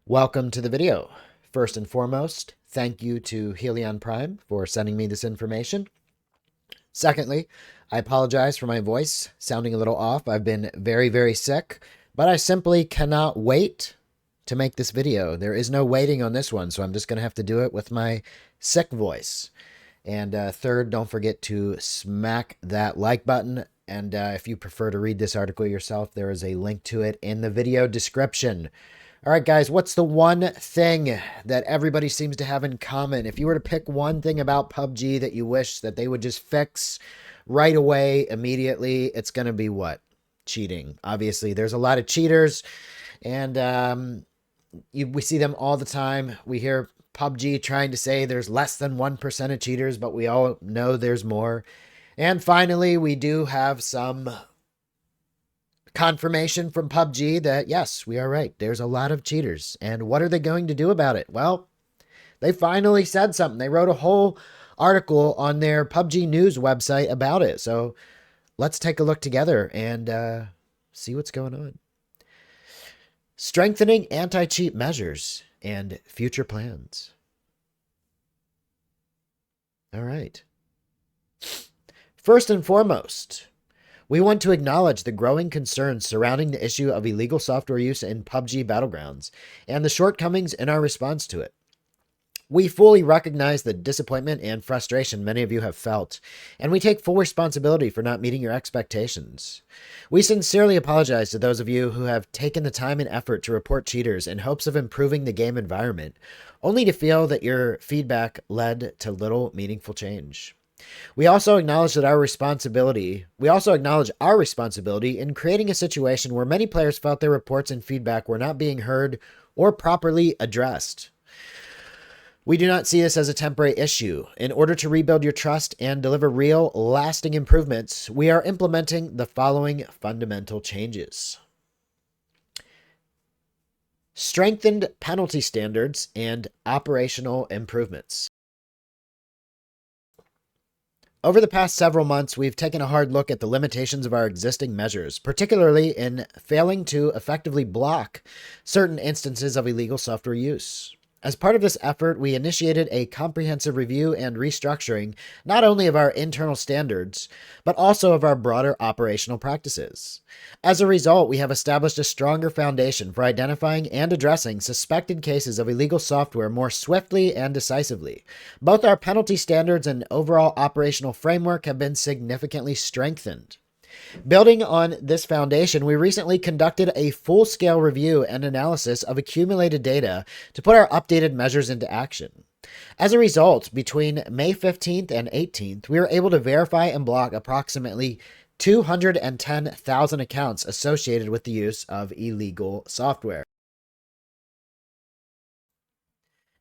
Welcome to the video. First and foremost, thank you to Helion Prime for sending me this information. Secondly, I apologize for my voice sounding a little off. I've been very sick, but I simply cannot wait to make this video. There is no waiting on this one, so I'm just going to have to do it with my sick voice. And third, don't forget to smack that like button. And if you prefer to read this article yourself, there is a link to it in the video description. All right, guys, what's the one thing that everybody seems to have in common? If you were to pick one thing about PUBG that you wish that they would just fix right away, immediately, it's going to be what? Cheating. Obviously, there's a lot of cheaters, and we see them all the time. We hear PUBG trying to say there's less than 1% of cheaters, but we all know there's more. And finally, we do have some confirmation from PUBG that, yes, we are right. There's a lot of cheaters. And what are they going to do about it? Well, they finally said something. They wrote a whole article on their PUBG news website about it. So let's take a look together and see what's going on. Strengthening anti-cheat measures and future plans. All right. First and foremost, we want to acknowledge the growing concerns surrounding the issue of illegal software use in PUBG Battlegrounds and the shortcomings in our response to it. We fully recognize the disappointment and frustration many of you have felt, and we take full responsibility for not meeting your expectations. We sincerely apologize to those of you who have taken the time and effort to report cheaters in hopes of improving the game environment, only to feel that your feedback led to little meaningful change. We also acknowledge our responsibility in creating a situation where many players felt their reports and feedback were not being heard or properly addressed. We do not see this as a temporary issue. In order to rebuild your trust and deliver real, lasting improvements, we are implementing the following fundamental changes. Strengthened penalty standards and operational improvements. Over the past several months, we've taken a hard look at the limitations of our existing measures, particularly in failing to effectively block certain instances of illegal software use. As part of this effort, we initiated a comprehensive review and restructuring not only of our internal standards, but also of our broader operational practices. As a result, we have established a stronger foundation for identifying and addressing suspected cases of illegal software more swiftly and decisively. Both our penalty standards and overall operational framework have been significantly strengthened. Building on this foundation, we recently conducted a full-scale review and analysis of accumulated data to put our updated measures into action. As a result, between May 15th and 18th, we were able to verify and block approximately 210,000 accounts associated with the use of illegal software.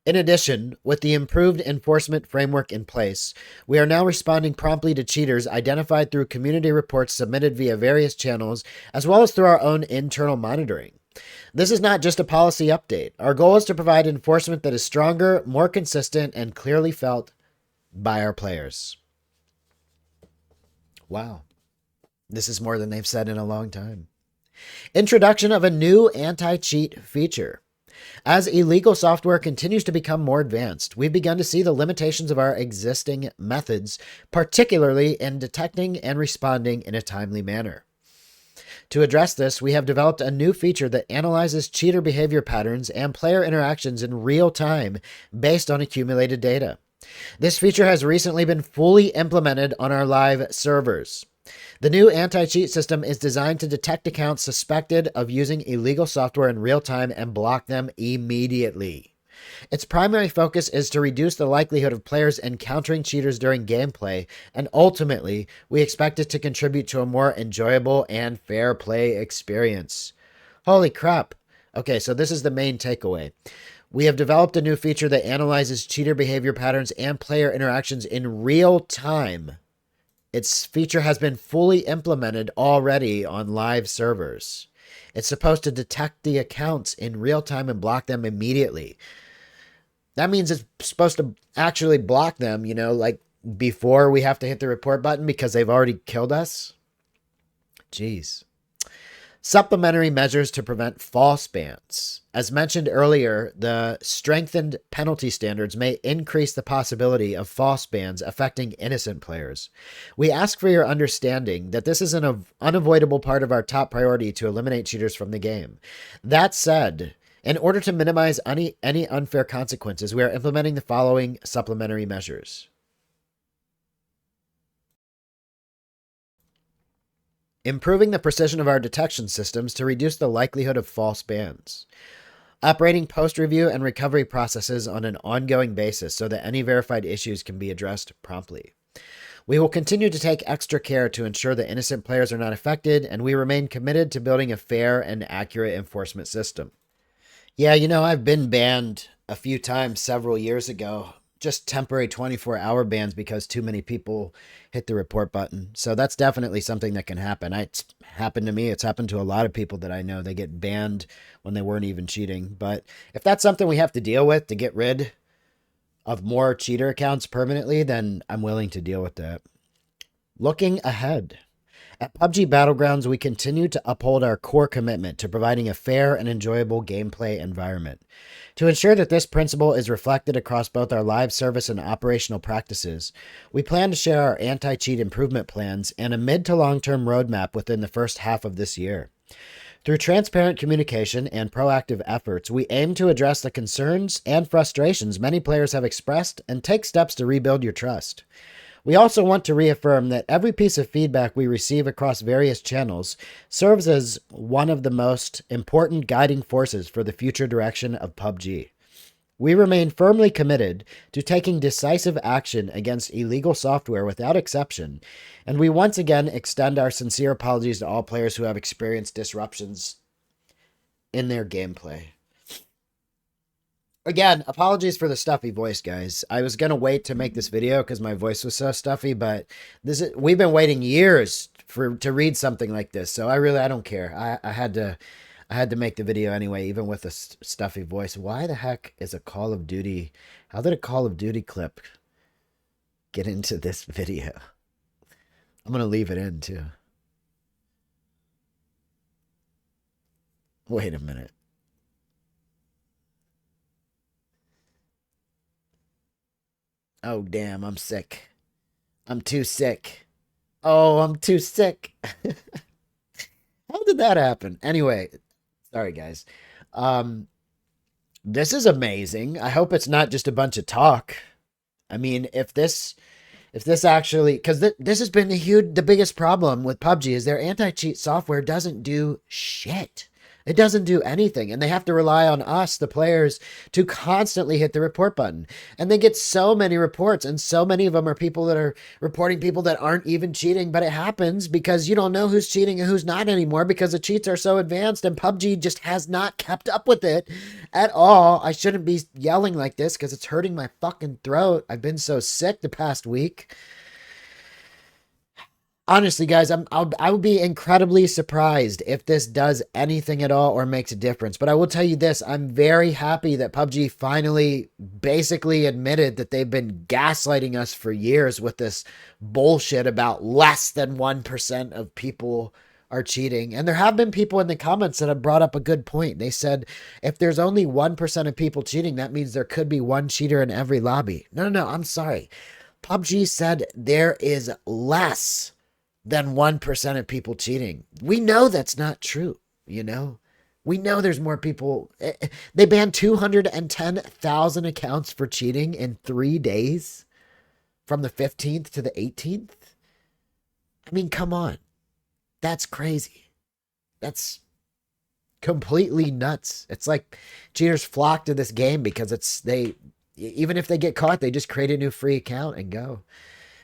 In addition, with the improved enforcement framework in place, we are now responding promptly to cheaters identified through community reports submitted via various channels, as well as through our own internal monitoring. This is not just a policy update. Our goal is to provide enforcement that is stronger, more consistent, and clearly felt by our players. Wow. This is more than they've said in a long time. Introduction of a new anti-cheat feature. As illegal software continues to become more advanced, we've begun to see the limitations of our existing methods, particularly in detecting and responding in a timely manner. To address this, we have developed a new feature that analyzes cheater behavior patterns and player interactions in real time based on accumulated data. This feature has recently been fully implemented on our live servers. The new anti-cheat system is designed to detect accounts suspected of using illegal software in real time and block them immediately. Its primary focus is to reduce the likelihood of players encountering cheaters during gameplay, and ultimately, we expect it to contribute to a more enjoyable and fair play experience. Holy crap. Okay, so this is the main takeaway. We have developed a new feature that analyzes cheater behavior patterns and player interactions in real time. Its feature has been fully implemented already on live servers. It's supposed to detect the accounts in real time and block them immediately. That means it's supposed to actually block them, like before we have to hit the report button because they've already killed us. Jeez. Supplementary measures to prevent false bans. As mentioned earlier, the strengthened penalty standards may increase the possibility of false bans affecting innocent players. We ask for your understanding that this is an unavoidable part of our top priority to eliminate cheaters from the game. That said, in order to minimize any unfair consequences, we are implementing the following supplementary measures. Improving the precision of our detection systems to reduce the likelihood of false bans. Operating post-review and recovery processes on an ongoing basis so that any verified issues can be addressed promptly. We will continue to take extra care to ensure that innocent players are not affected, and we remain committed to building a fair and accurate enforcement system. Yeah, I've been banned a few times several years ago. Just temporary 24-hour bans because too many people hit the report button. So that's definitely something that can happen. It's happened to me. It's happened to a lot of people that I know. They get banned when they weren't even cheating. But if that's something we have to deal with to get rid of more cheater accounts permanently, then I'm willing to deal with that. Looking ahead. At PUBG Battlegrounds, we continue to uphold our core commitment to providing a fair and enjoyable gameplay environment. To ensure that this principle is reflected across both our live service and operational practices, we plan to share our anti-cheat improvement plans and a mid to long-term roadmap within the first half of this year. Through transparent communication and proactive efforts, we aim to address the concerns and frustrations many players have expressed and take steps to rebuild your trust. We also want to reaffirm that every piece of feedback we receive across various channels serves as one of the most important guiding forces for the future direction of PUBG. We remain firmly committed to taking decisive action against illegal software without exception, and we once again extend our sincere apologies to all players who have experienced disruptions in their gameplay. Again, apologies for the stuffy voice, guys. I was going to wait to make this video because my voice was so stuffy, but we've been waiting years to read something like this, so I don't care. I had to make the video anyway, even with a stuffy voice. Why the heck is a Call of Duty... How did a Call of Duty clip get into this video? I'm going to leave it in, too. Wait a minute. Oh, damn, I'm sick. I'm too sick. Oh, I'm too sick. How did that happen? Anyway, sorry, guys. This is amazing. I hope it's not just a bunch of talk. I mean, if this actually, because this has been the biggest problem with PUBG is their anti-cheat software doesn't do shit. It doesn't do anything, and they have to rely on us, the players, to constantly hit the report button. And they get so many reports, and so many of them are people that are reporting people that aren't even cheating, but it happens because you don't know who's cheating and who's not anymore because the cheats are so advanced, and PUBG just has not kept up with it at all. I shouldn't be yelling like this because it's hurting my fucking throat. I've been so sick the past week. Honestly, guys, I would be incredibly surprised if this does anything at all or makes a difference. But I will tell you this, I'm very happy that PUBG finally basically admitted that they've been gaslighting us for years with this bullshit about less than 1% of people are cheating. And there have been people in the comments that have brought up a good point. They said, if there's only 1% of people cheating, that means there could be one cheater in every lobby. No, I'm sorry. PUBG said there is less than 1% of people cheating. We know that's not true, We know there's more people. They banned 210,000 accounts for cheating in 3 days from the 15th to the 18th. I mean, come on. That's crazy. That's completely nuts. It's like cheaters flock to this game because even if they get caught, they just create a new free account and go.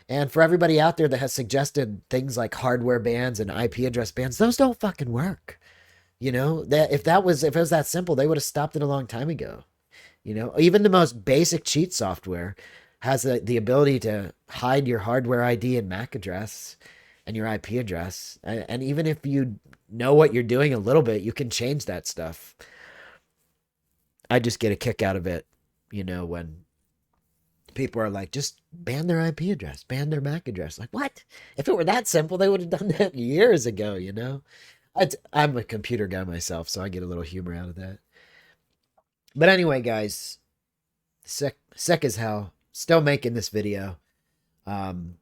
And for everybody out there that has suggested things like hardware bans and IP address bans, those don't fucking work. If it was that simple, they would have stopped it a long time ago. Even the most basic cheat software has the ability to hide your hardware ID and MAC address and your IP address. And even if you know what you're doing a little bit, you can change that stuff. I just get a kick out of it, when people are like, just ban their IP address, ban their MAC address. Like, what? If it were that simple, they would have done that years ago, I'm a computer guy myself, so I get a little humor out of that. But anyway, guys, sick as hell. Still making this video. Um,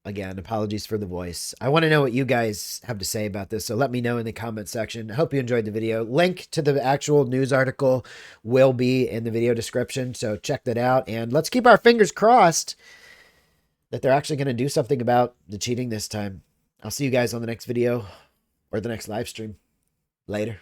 Again, apologies for the voice. I want to know what you guys have to say about this, so let me know in the comment section. I hope you enjoyed the video. Link to the actual news article will be in the video description, so check that out. And let's keep our fingers crossed that they're actually going to do something about the cheating this time. I'll see you guys on the next video or the next live stream. Later.